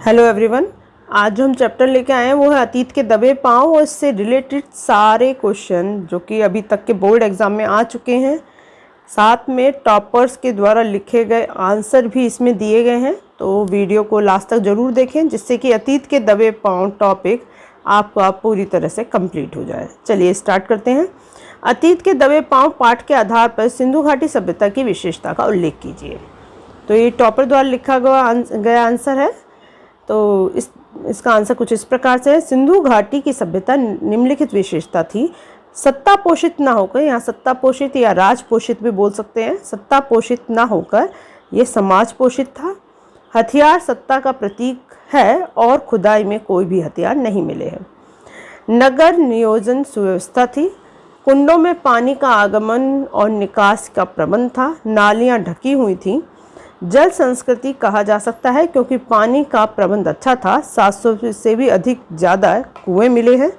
Hello everyone. आज जो हम चैप्टर लेके आए हैं वो है अतीत के दबे पांव और इससे रिलेटेड सारे क्वेश्चन जो कि अभी तक के बोर्ड एग्जाम में आ चुके हैं। साथ में टॉपर्स के द्वारा लिखे गए आंसर भी इसमें दिए गए हैं, तो वीडियो को लास्ट तक ज़रूर देखें जिससे कि अतीत के दबे पांव टॉपिक आपका पूरी तरह से कंप्लीट हो जाए। चलिए स्टार्ट करते हैं। अतीत के दबे पांव पाठ के आधार पर सिंधु घाटी सभ्यता की विशेषता का उल्लेख कीजिए। तो ये टॉपर द्वारा लिखा गया आंसर है। तो इसका आंसर कुछ इस प्रकार से है। सिंधु घाटी की सभ्यता निम्नलिखित विशेषता थी। सत्ता पोषित ना होकर, यहाँ सत्ता पोषित या राज पोषित भी बोल सकते हैं, सत्ता पोषित ना होकर ये समाज पोषित था। हथियार सत्ता का प्रतीक है और खुदाई में कोई भी हथियार नहीं मिले हैं। नगर नियोजन सुव्यवस्था थी। कुंडों में पानी का आगमन और निकास का प्रबंध था। नालियाँ ढकी हुई थीं। जल संस्कृति कहा जा सकता है क्योंकि पानी का प्रबंध अच्छा था। 700 से भी अधिक ज़्यादा कुएं मिले हैं।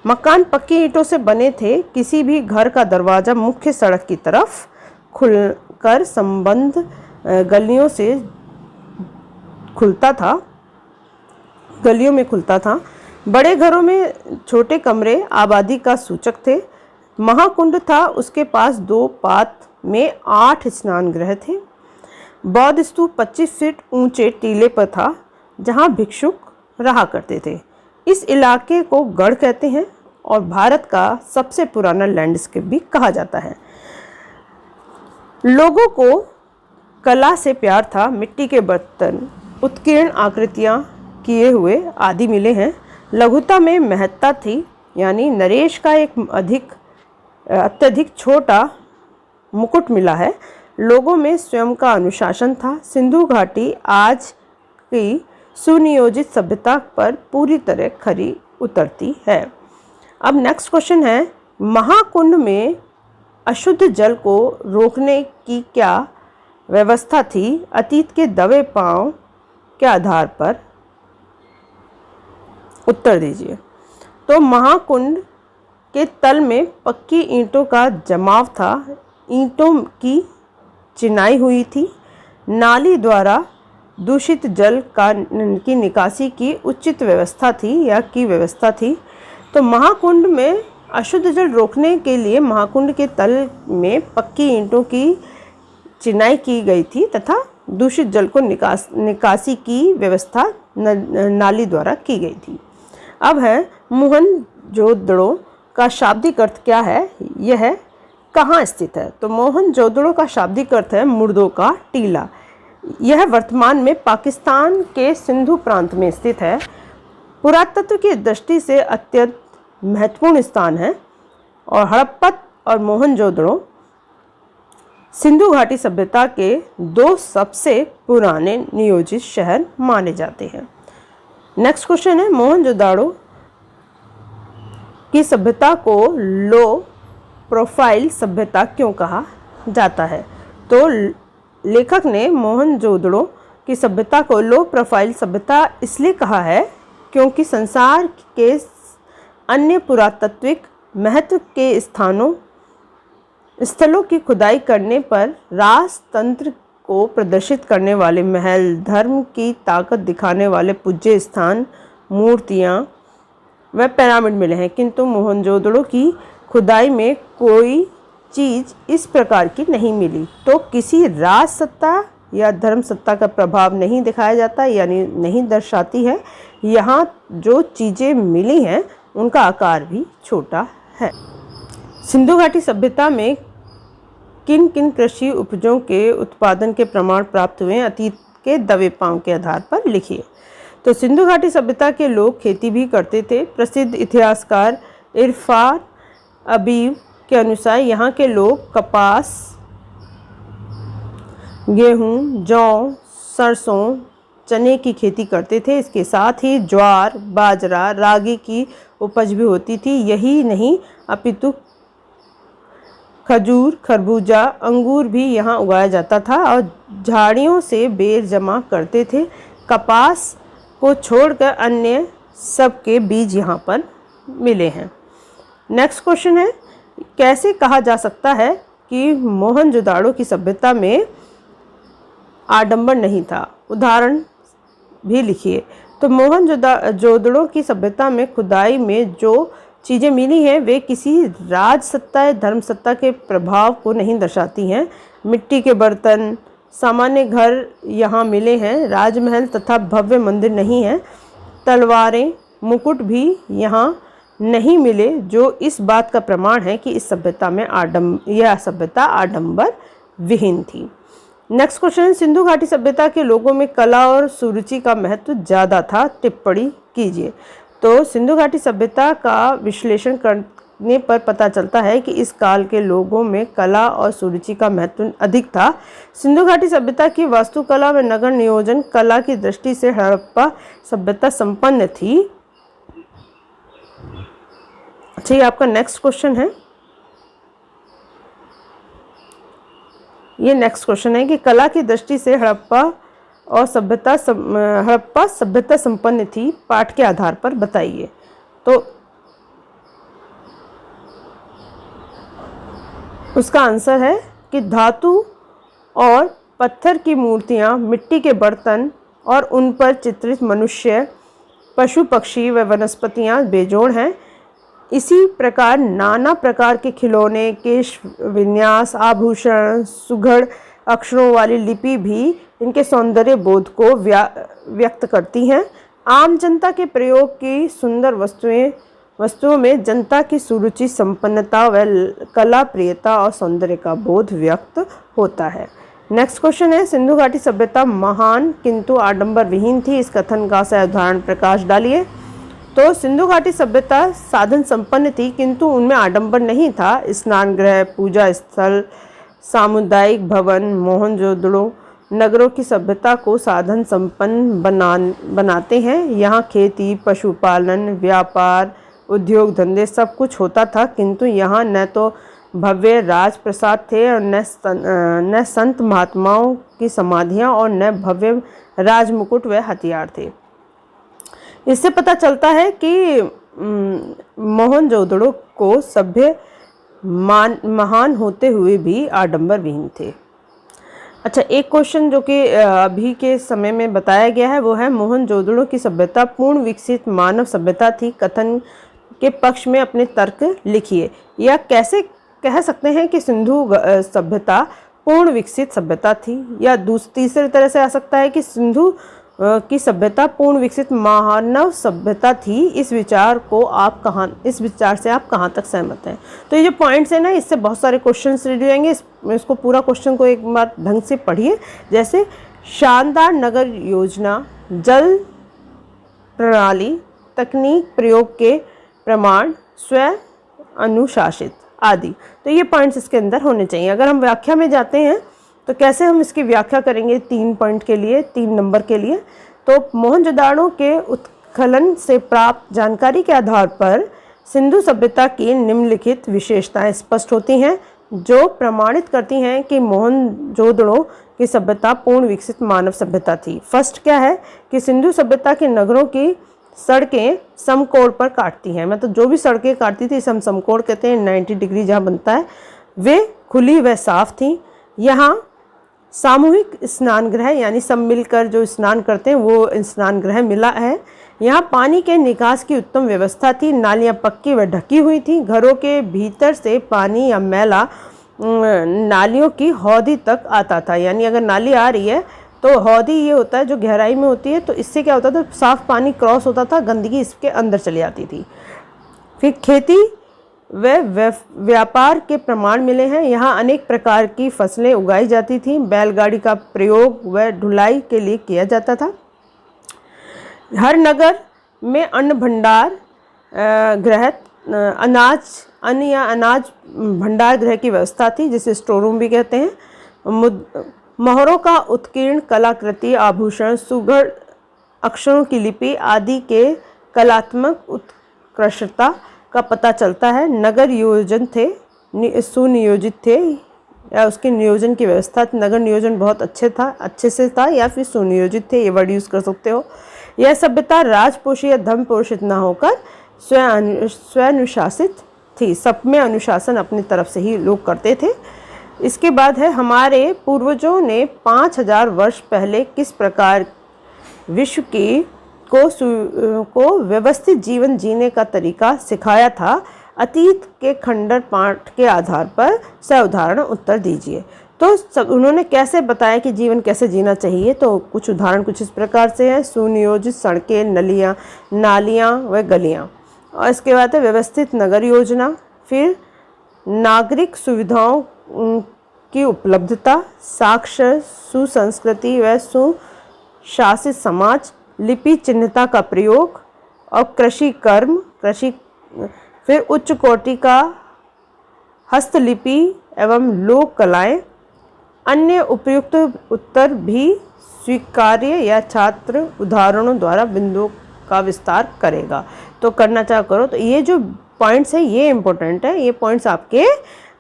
मकान पक्की ईंटों से बने थे। किसी भी घर का दरवाज़ा मुख्य सड़क की तरफ खुलकर संबंध गलियों में खुलता था। बड़े घरों में छोटे कमरे आबादी का सूचक थे। महाकुंड था, उसके पास 2 पात में 8 स्नान गृह थे। बौद्ध स्तूप 25 फीट ऊंचे टीले पर था जहां भिक्षुक रहा करते थे। इस इलाके को गढ़ कहते हैं और भारत का सबसे पुराना लैंडस्केप भी कहा जाता है। लोगों को कला से प्यार था। मिट्टी के बर्तन, उत्कीर्ण आकृतियां किए हुए आदि मिले हैं। लघुता में महत्ता थी, यानी नरेश का एक अत्यधिक छोटा मुकुट मिला है। लोगों में स्वयं का अनुशासन था। सिंधु घाटी आज की सुनियोजित सभ्यता पर पूरी तरह खरी उतरती है। अब नेक्स्ट क्वेश्चन है, महाकुंड में अशुद्ध जल को रोकने की क्या व्यवस्था थी? अतीत के दबे पांव के आधार पर उत्तर दीजिए। तो महाकुंड के तल में पक्की ईंटों का जमाव था। ईंटों की चिनाई हुई थी। नाली द्वारा दूषित जल की निकासी की उचित व्यवस्था थी तो महाकुंड में अशुद्ध जल रोकने के लिए महाकुंड के तल में पक्की ईंटों की चिनाई की गई थी तथा दूषित जल को निकासी की व्यवस्था नाली द्वारा की गई थी। अब है मोहनजोदड़ो का शाब्दिक अर्थ क्या है? यह कहाँ स्थित है? तो मोहनजोदड़ो का शाब्दिक अर्थ है मुर्दों का टीला। यह वर्तमान में पाकिस्तान के सिंधु प्रांत में स्थित है। पुरातत्व की दृष्टि से अत्यंत महत्वपूर्ण स्थान है और हड़प्पा और मोहनजोदड़ो सिंधु घाटी सभ्यता के 2 सबसे पुराने नियोजित शहर माने जाते हैं। नेक्स्ट क्वेश्चन है, मोहनजोदड़ो की सभ्यता को लो प्रोफाइल सभ्यता क्यों कहा जाता है? तो लेखक ने मोहनजोदड़ो की सभ्यता को लो प्रोफाइल सभ्यता इसलिए कहा है क्योंकि संसार के अन्य पुरातात्विक महत्व के स्थलों की खुदाई करने पर राजतंत्र को प्रदर्शित करने वाले महल, धर्म की ताकत दिखाने वाले पूज्य स्थान, मूर्तियाँ व पिरामिड मिले हैं, किंतु मोहनजोदड़ो की खुदाई में कोई चीज़ इस प्रकार की नहीं मिली। तो किसी राज सत्ता या धर्म सत्ता का प्रभाव नहीं दिखाया जाता, यानी नहीं दर्शाती है। यहाँ जो चीज़ें मिली हैं उनका आकार भी छोटा है। सिंधु घाटी सभ्यता में किन किन कृषि उपजों के उत्पादन के प्रमाण प्राप्त हुए? अतीत के दबे पांव के आधार पर लिखिए। तो सिंधु घाटी सभ्यता के लोग खेती भी करते थे। प्रसिद्ध इतिहासकार इरफान अबीब के अनुसार यहाँ के लोग कपास, गेहूँ, जौ, सरसों, चने की खेती करते थे। इसके साथ ही ज्वार, बाजरा, रागी की उपज भी होती थी। यही नहीं अपितु खजूर, खरबूजा, अंगूर भी यहाँ उगाया जाता था और झाड़ियों से बेर जमा करते थे। कपास को छोड़कर अन्य सब के बीज यहाँ पर मिले हैं। नेक्स्ट क्वेश्चन है, कैसे कहा जा सकता है कि मोहनजोदड़ो की सभ्यता में आडंबर नहीं था? उदाहरण भी लिखिए। तो मोहनजोदड़ो की सभ्यता में खुदाई में जो चीज़ें मिली हैं वे किसी राज सत्ता या धर्म सत्ता के प्रभाव को नहीं दर्शाती हैं। मिट्टी के बर्तन, सामान्य घर यहाँ मिले हैं, राजमहल तथा भव्य मंदिर नहीं हैं। तलवारें, मुकुट भी यहाँ नहीं मिले, जो इस बात का प्रमाण है कि इस सभ्यता में यह सभ्यता आडंबर विहीन थी। नेक्स्ट क्वेश्चन, सिंधु घाटी सभ्यता के लोगों में कला और सुरुचि का महत्व ज़्यादा था, टिप्पणी कीजिए। तो सिंधु घाटी सभ्यता का विश्लेषण करने पर पता चलता है कि इस काल के लोगों में कला और सुरुचि का महत्व अधिक था। सिंधु घाटी सभ्यता की वास्तुकला व नगर नियोजन कला की दृष्टि से हड़प्पा सभ्यता संपन्न थी। अच्छा, ये आपका नेक्स्ट क्वेश्चन है। ये नेक्स्ट क्वेश्चन है कि कला की दृष्टि से हड़प्पा सभ्यता संपन्न थी, पाठ के आधार पर बताइए। तो उसका आंसर है कि धातु और पत्थर की मूर्तियाँ, मिट्टी के बर्तन और उन पर चित्रित मनुष्य, पशु पक्षी व वनस्पतियाँ बेजोड़ हैं। इसी प्रकार नाना प्रकार के खिलौने, केश विन्यास, आभूषण, सुघड़ अक्षरों वाली लिपि भी इनके सौंदर्य बोध को व्यक्त करती हैं। आम जनता के प्रयोग की सुंदर वस्तुओं में जनता की सुरुचि, संपन्नता व कला प्रियता और सौंदर्य का बोध व्यक्त होता है। नेक्स्ट क्वेश्चन है, सिंधु घाटी सभ्यता महान किंतु आडंबर विहीन थी, इस कथन का सही उदाहरण प्रकाश डालिए। तो सिंधु घाटी सभ्यता साधन संपन्न थी किंतु उनमें आडंबर नहीं था। स्नान गृह, पूजा स्थल, सामुदायिक भवन, मोहनजोदड़ो नगरों की सभ्यता को साधन संपन्न बनाते हैं। यहाँ खेती, पशुपालन, व्यापार, उद्योग धंधे सब कुछ होता था, किंतु यहाँ न तो भव्य राजप्रसाद थे और न संत महात्माओं की समाधियाँ और न भव्य राजमुकुट व हथियार थे। इससे पता चलता है कि मोहनजोदड़ो को सभ्य महान होते हुए भी आडंबर विहीन थे। अच्छा, एक क्वेश्चन जो कि अभी के समय में बताया गया है वो है, मोहनजोदड़ो की सभ्यता पूर्ण विकसित मानव सभ्यता थी, कथन के पक्ष में अपने तर्क लिखिए। या कैसे कह सकते हैं कि सिंधु सभ्यता पूर्ण विकसित सभ्यता थी, या तीसरे तरह से आ सकता है कि सिंधु की सभ्यता पूर्ण विकसित मानव सभ्यता थी। इस विचार से आप कहाँ तक सहमत हैं? तो ये जो पॉइंट्स हैं ना, इससे बहुत सारे क्वेश्चंस रेडी होंगे। इसको पूरा क्वेश्चन को एक बार ढंग से पढ़िए। जैसे शानदार नगर योजना, जल प्रणाली, तकनीक प्रयोग के प्रमाण, स्वयं अनुशासित आदि। तो ये पॉइंट्स इसके अंदर होने चाहिए। अगर हम व्याख्या में जाते हैं तो कैसे हम इसकी व्याख्या करेंगे 3 पॉइंट के लिए, 3 नंबर के लिए। तो मोहनजोदड़ो के उत्खनन से प्राप्त जानकारी के आधार पर सिंधु सभ्यता की निम्नलिखित विशेषताएं स्पष्ट होती हैं, जो प्रमाणित करती हैं कि मोहनजोदड़ो की सभ्यता पूर्ण विकसित मानव सभ्यता थी। फर्स्ट क्या है कि सिंधु सभ्यता के नगरों की सड़कें समकोण पर काटती हैं। मतलब जो भी सड़कें काटती थी, इसे हम समकोण कहते हैं, 90 डिग्री जहाँ बनता है, वे खुली व साफ थी। यहाँ सामूहिक स्नान गृह, यानी सब मिलकर जो स्नान करते हैं वो स्नान गृह मिला है। यहाँ पानी के निकास की उत्तम व्यवस्था थी, नालियाँ पक्की व ढकी हुई थी। घरों के भीतर से पानी या मैला नालियों की हौदी तक आता था। यानी अगर नाली आ रही है तो हौदी ये होता है जो गहराई में होती है, तो इससे क्या होता था, साफ पानी क्रॉस होता था, गंदगी इसके अंदर चली आती थी। फिर खेती व व्यापार के प्रमाण मिले हैं। यहाँ अनेक प्रकार की फसलें उगाई जाती थी। बैलगाड़ी का प्रयोग व ढुलाई के लिए किया जाता था। हर नगर में अन्न भंडार गृह, अनाज भंडार गृह की व्यवस्था थी, जिसे स्टोर रूम भी कहते हैं। मोहरों का उत्कीर्ण कलाकृति, आभूषण, सुघड़ अक्षरों की लिपि आदि के कलात्मक उत्कृष्टता का पता चलता है। नगर योजन थे, सुनियोजित थे, या उसके नियोजन की व्यवस्था, नगर नियोजन बहुत अच्छे से था, या फिर सुनियोजित थे, ये वर्ड यूज़ कर सकते हो। यह सभ्यता राजपोषी या धर्म पोषित न होकर स्वयनुशासित थी। सब में अनुशासन अपनी तरफ से ही लोग करते थे। इसके बाद है, हमारे पूर्वजों ने 5000 वर्ष पहले किस प्रकार विश्व को व्यवस्थित जीवन जीने का तरीका सिखाया था। अतीत के खंडर पाठ के आधार पर सउदाहरण उत्तर दीजिए। तो उन्होंने कैसे बताया कि जीवन कैसे जीना चाहिए, तो कुछ उदाहरण कुछ इस प्रकार से हैं। सुनियोजित सड़कें, नालियाँ व गलियाँ, और इसके बाद है व्यवस्थित नगर योजना, फिर नागरिक सुविधाओं की उपलब्धता, साक्षर, सुसंस्कृति व सुशासित समाज, लिपि चिह्नता का प्रयोग और कृषि, फिर उच्च कोटि का हस्तलिपि एवं लोक कलाएं। अन्य उपयुक्त उत्तर भी स्वीकार्य या छात्र उदाहरणों द्वारा बिंदुओं का विस्तार करेगा। तो करना चाह करो। तो ये जो पॉइंट्स है ये इंपॉर्टेंट है, ये पॉइंट्स आपके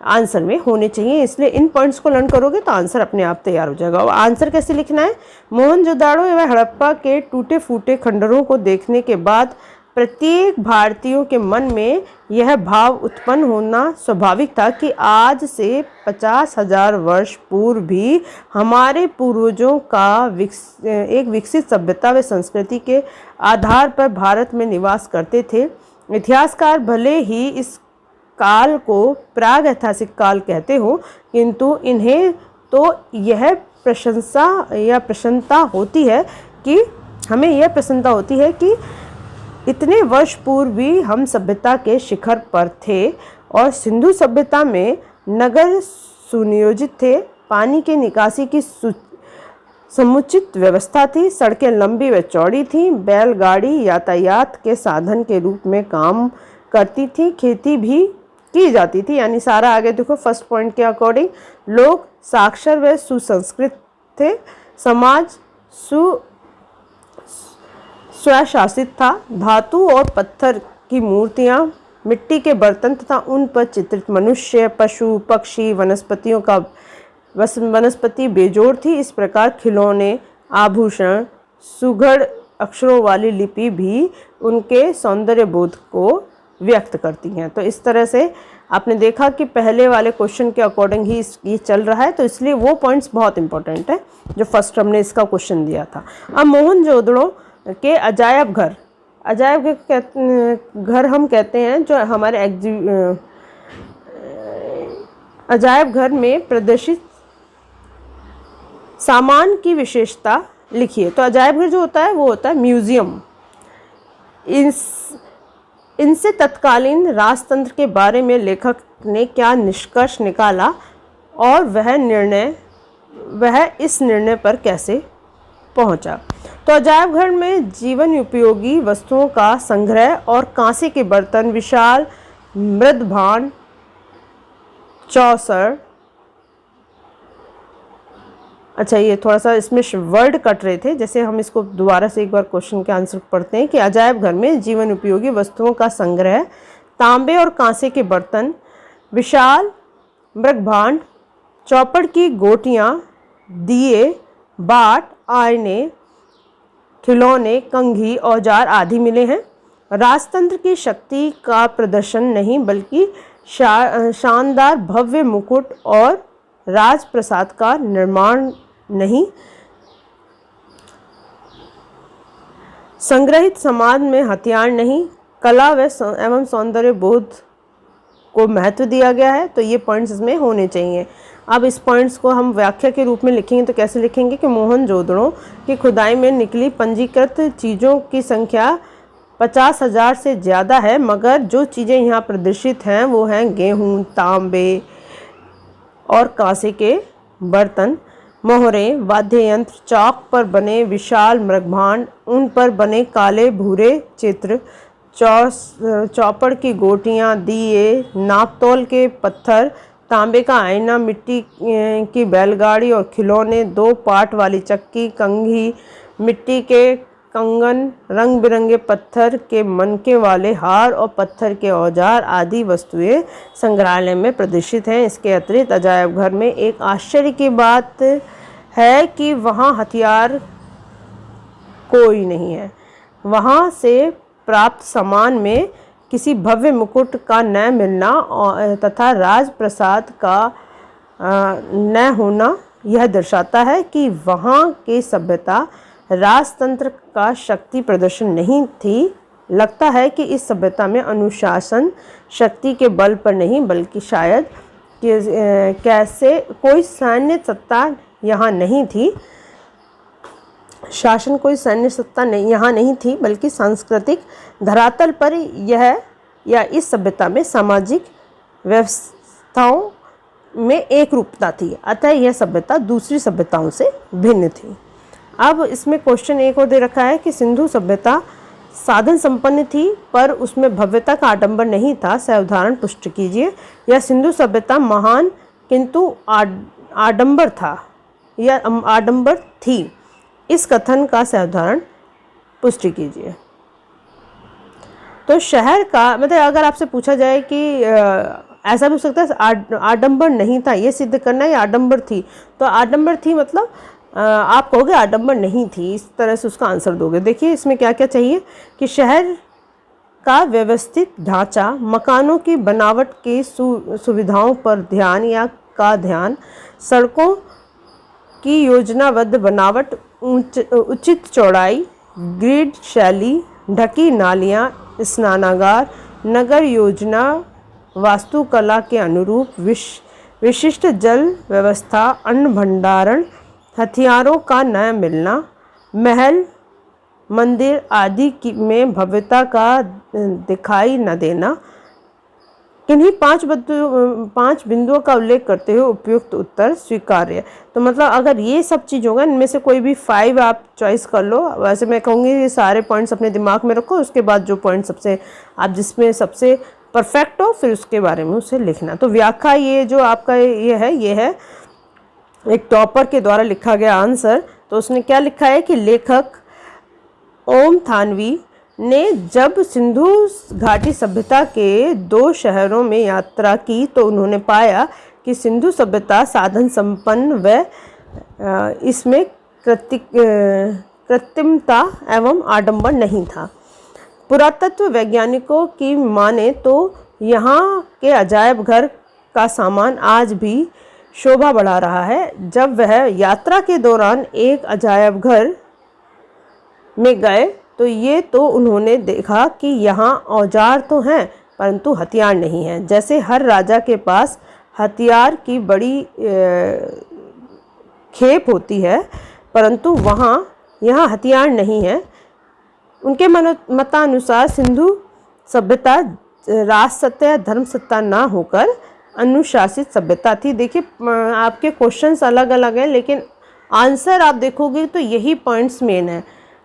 आंसर में होने चाहिए, इसलिए इन पॉइंट्स को लर्न करोगे तो आंसर अपने आप तैयार हो जाएगा। और आंसर कैसे लिखना है? मोहनजोदाड़ो एवं हड़प्पा के टूटे फूटे खंडरों को देखने के बाद प्रत्येक भारतीयों के मन में यह भाव उत्पन्न होना स्वाभाविक था कि आज से 50,000 वर्ष पूर्व भी हमारे पूर्वजों का एक विकसित सभ्यता व संस्कृति के आधार पर भारत में निवास करते थे। इतिहासकार भले ही इस काल को प्राग ऐतिहासिक काल कहते हो, किंतु इन्हें तो यह प्रसन्नता होती है कि इतने वर्ष पूर्व भी हम सभ्यता के शिखर पर थे और सिंधु सभ्यता में नगर सुनियोजित थे, पानी के निकासी की समुचित व्यवस्था थी, सड़कें लंबी व चौड़ी थीं, बैलगाड़ी यातायात के साधन के रूप में काम करती थी, खेती भी की जाती थी। यानी सारा आगे देखो फर्स्ट पॉइंट के अकॉर्डिंग लोग साक्षर व सुसंस्कृत थे, समाज स्वशासित था, धातु और पत्थर की मूर्तियाँ, मिट्टी के बर्तन तथा उन पर चित्रित मनुष्य, पशु, पक्षी, वनस्पति बेजोड़ थी। इस प्रकार खिलौने, आभूषण, सुघड़ अक्षरों वाली लिपि भी उनके सौंदर्य बोध को व्यक्त करती हैं। तो इस तरह से आपने देखा कि पहले वाले क्वेश्चन के अकॉर्डिंग ही ये चल रहा है, तो इसलिए वो पॉइंट्स बहुत इंपॉर्टेंट है जो फर्स्ट हमने इसका क्वेश्चन दिया था। अब मोहनजोदड़ो के अजायब घर हम कहते हैं जो हमारे अजायब घर में प्रदर्शित सामान की विशेषता लिखिए। तो अजायब घर जो होता है वो होता है म्यूजियम। इनसे तत्कालीन राजतंत्र के बारे में लेखक ने क्या निष्कर्ष निकाला और वह इस निर्णय पर कैसे पहुंचा। तो अजायब घर में जीवन उपयोगी वस्तुओं का संग्रह और कांसे के बर्तन, विशाल मृदभांड, चौसर। अच्छा, ये थोड़ा सा इसमें वर्ड कट रहे थे, जैसे हम इसको दोबारा से एक बार क्वेश्चन के आंसर पढ़ते हैं कि अजायब घर में जीवन उपयोगी वस्तुओं का संग्रह, तांबे और कांसे के बर्तन, विशाल मृदभांड, चौपड़ की गोटियाँ, दिए, बाट, आईने, खिलौने, कंघी, औजार आदि मिले हैं। राजतंत्र की शक्ति का प्रदर्शन नहीं बल्कि शानदार भव्य मुकुट और राजप्रसाद का निर्माण नहीं। संग्रहित समाज में हथियार नहीं, कला एवं सौंदर्य बोध को महत्व दिया गया है। तो ये पॉइंट्स इसमें होने चाहिए। अब इस पॉइंट्स को हम व्याख्या के रूप में लिखेंगे तो कैसे लिखेंगे कि मोहनजोदड़ो की खुदाई में निकली पंजीकृत चीज़ों की संख्या 50,000 से ज़्यादा है, मगर जो चीज़ें यहाँ प्रदर्शित हैं वो हैं गेहूँ, तांबे और कांसे के बर्तन, मोहरे, वाद्य यंत्र, चौक पर बने विशाल मृगभांड, उन पर बने काले भूरे चित्र, चौपड़ की गोटियाँ, दिए, नापतोल के पत्थर, तांबे का आईना, मिट्टी की बैलगाड़ी और खिलौने, 2 पाट वाली चक्की, कंघी, मिट्टी के कंगन, रंग बिरंगे पत्थर के मनके वाले हार और पत्थर के औजार आदि वस्तुएं संग्रहालय में प्रदर्शित हैं। इसके अतिरिक्त अजायब घर में एक आश्चर्य की बात है कि वहाँ हथियार कोई नहीं है। वहाँ से प्राप्त सामान में किसी भव्य मुकुट का न मिलना तथा राजप्रसाद का न होना यह दर्शाता है कि वहाँ की सभ्यता राजतंत्र का शक्ति प्रदर्शन नहीं थी। लगता है कि इस सभ्यता में अनुशासन शक्ति के बल पर नहीं बल्कि शायद कैसे कोई सैन्य सत्ता यहाँ नहीं थी, शासन कोई सैन्य सत्ता नहीं यहाँ नहीं थी, बल्कि सांस्कृतिक धरातल पर यह या इस सभ्यता में सामाजिक व्यवस्थाओं में एक रूपता थी। अतः यह सभ्यता दूसरी सभ्यताओं से भिन्न थी। अब इसमें क्वेश्चन एक और दे रखा है कि सिंधु सभ्यता साधन संपन्न थी पर उसमें भव्यता का आडंबर नहीं था। उदाहरण पुष्ट कीजिए। यह सिंधु सभ्यता महान किंतु आडंबर था या आडंबर थी। इस कथन का उदाहरण पुष्टि कीजिए। तो शहर का मतलब अगर आपसे पूछा जाए कि ऐसा भी हो सकता है आडंबर नहीं था, ये सिद्ध करना है आडंबर थी, तो आडंबर थी मतलब आप कहोगे आडंबर नहीं थी, इस तरह से उसका आंसर दोगे। देखिए इसमें क्या क्या चाहिए कि शहर का व्यवस्थित ढांचा, मकानों की बनावट की सुविधाओं पर ध्यान, सड़कों की योजनाबद्ध बनावट, उचित चौड़ाई, ग्रिड शैली, ढकी नालियाँ, स्नानागार, नगर योजना, वास्तुकला के अनुरूप विशिष्ट जल व्यवस्था, अन्न भंडारण, हथियारों का न मिलना, महल मंदिर आदि में भव्यता का दिखाई न देना। किन्हीं पांच बिंदुओं का उल्लेख करते हुए उपयुक्त उत्तर स्वीकार्य। तो मतलब अगर ये सब चीज़ होगा, इनमें से कोई भी 5 आप चॉइस कर लो। वैसे मैं कहूँगी ये सारे पॉइंट्स अपने दिमाग में रखो, उसके बाद जो पॉइंट सबसे आप जिसमें सबसे परफेक्ट हो फिर उसके बारे में उसे लिखना। तो व्याख्या ये जो आपका ये है एक टॉपर के द्वारा लिखा गया आंसर। तो उसने क्या लिखा है कि लेखक ओम थानवी ने जब सिंधु घाटी सभ्यता के 2 शहरों में यात्रा की तो उन्होंने पाया कि सिंधु सभ्यता साधन संपन्न व इसमें कृत्रिमता एवं आडंबर नहीं था। पुरातत्व वैज्ञानिकों की माने तो यहाँ के अजायब घर का सामान आज भी शोभा बढ़ा रहा है। जब वह यात्रा के दौरान एक अजायब घर में गए तो उन्होंने देखा कि यहाँ औजार तो हैं परंतु हथियार नहीं हैं। जैसे हर राजा के पास हथियार की बड़ी खेप होती है परंतु यहाँ हथियार नहीं है। उनके मतानुसार सिंधु सभ्यता राजसत्ता या धर्म सत्ता ना होकर अनुशासित सभ्यता थी। देखिए आपके क्वेश्चंस अलग अलग हैं लेकिन आंसर आप देखोगे तो यही पॉइंट्स मेन है।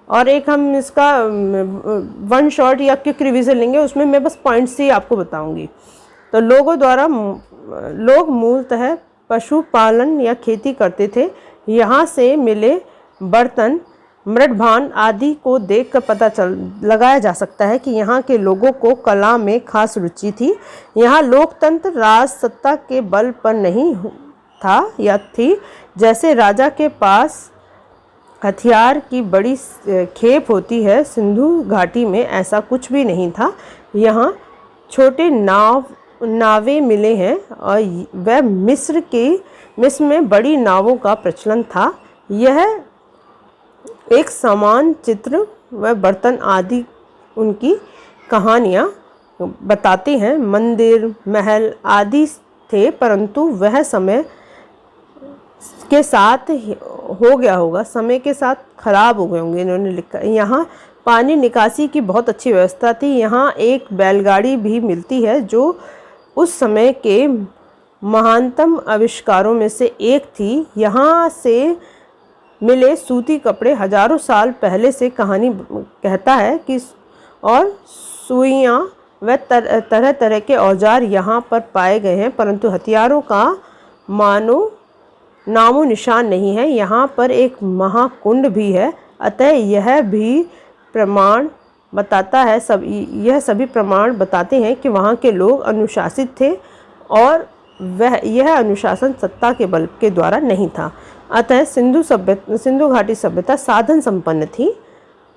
और एक हम इसका 1 शॉर्ट या क्विक रिवीजन लेंगे, उसमें मैं बस पॉइंट्स ही आपको बताऊंगी। तो लोग मूलतः पशुपालन या खेती करते थे। यहाँ से मिले बर्तन, मृदभान आदि को देखकर पता लगाया जा सकता है कि यहाँ के लोगों को कला में खास रुचि थी। यहाँ लोकतंत्र राजसत्ता के बल पर नहीं था या थी। जैसे राजा के पास हथियार की बड़ी खेप होती है, सिंधु घाटी में ऐसा कुछ भी नहीं था। यहाँ छोटे नावें मिले हैं और वह मिस्र में बड़ी नावों का प्रचलन था। यह एक समान चित्र व बर्तन आदि उनकी कहानियाँ बताते हैं। मंदिर महल आदि थे परंतु वह समय के साथ हो गया होगा, समय के साथ खराब हो गए होंगे। इन्होंने लिखा यहाँ पानी निकासी की बहुत अच्छी व्यवस्था थी। यहाँ एक बैलगाड़ी भी मिलती है जो उस समय के महानतम आविष्कारों में से एक थी। यहाँ से मिले सूती कपड़े हजारों साल पहले से कहानी कहता है कि और सुइयाँ व तरह तरह के औजार यहाँ पर पाए गए हैं परंतु हथियारों का नामो निशान नहीं है। यहाँ पर एक महाकुंड भी है। अतः यह सभी प्रमाण बताते हैं कि वहाँ के लोग अनुशासित थे और यह अनुशासन सत्ता के बल के द्वारा नहीं था। अतः सिंधु घाटी सभ्यता साधन संपन्न थी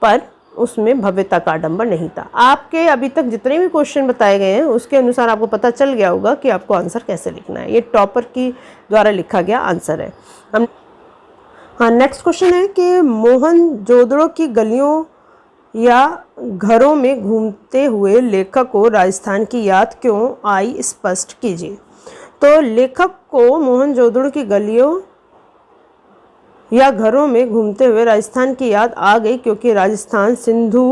पर उसमें भव्यता का आडंबर नहीं था। आपके अभी तक जितने भी क्वेश्चन बताए गए हैं उसके अनुसार आपको पता चल गया होगा कि आपको आंसर कैसे लिखना है। ये टॉपर की द्वारा लिखा गया आंसर है। हाँ, नेक्स्ट क्वेश्चन है कि मोहनजोदड़ो की गलियों या घरों में घूमते हुए लेखक को राजस्थान की याद क्यों आई, स्पष्ट कीजिए। तो लेखक को मोहनजोदड़ो की गलियों या घरों में घूमते हुए राजस्थान की याद आ गई क्योंकि राजस्थान सिंधु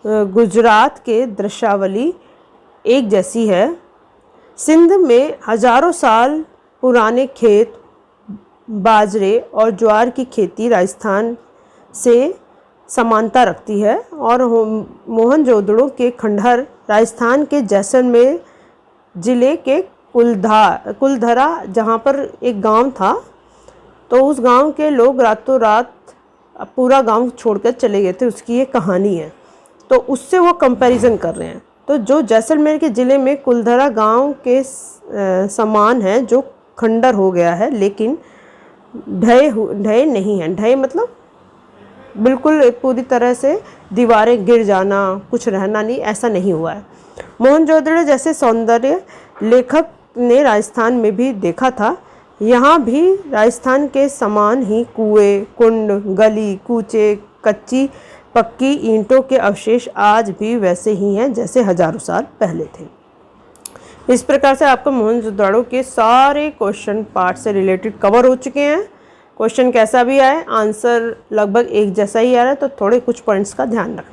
गुजरात के दृश्यावली एक जैसी है। सिंध में हजारों साल पुराने खेत, बाजरे और ज्वार की खेती राजस्थान से समानता रखती है और मोहनजोदड़ो के खंडहर राजस्थान के जैसलमेर ज़िले के कुलधरा जहाँ पर एक गांव था, तो उस गांव के लोग रातों रात पूरा गांव छोड़कर चले गए थे, उसकी ये कहानी है। तो उससे वो कंपैरिजन कर रहे हैं। तो जो जैसलमेर के ज़िले में कुलधरा गांव के समान है जो खंडर हो गया है, लेकिन ढहे नहीं है। ढहे मतलब बिल्कुल पूरी तरह से दीवारें गिर जाना, कुछ रहना नहीं, ऐसा नहीं हुआ है। मोहनजोदड़ो जैसे सौंदर्य लेखक ने राजस्थान में भी देखा था। यहाँ भी राजस्थान के समान ही कुएं, कुंड, गली कूचे, कच्ची पक्की ईंटों के अवशेष आज भी वैसे ही हैं जैसे हजारों साल पहले थे। इस प्रकार से आपको मोहनजोदड़ो के सारे क्वेश्चन पार्ट से रिलेटेड कवर हो चुके हैं। क्वेश्चन कैसा भी आए, आंसर लगभग एक जैसा ही आ रहा है, तो थोड़े कुछ पॉइंट्स का ध्यान रखना।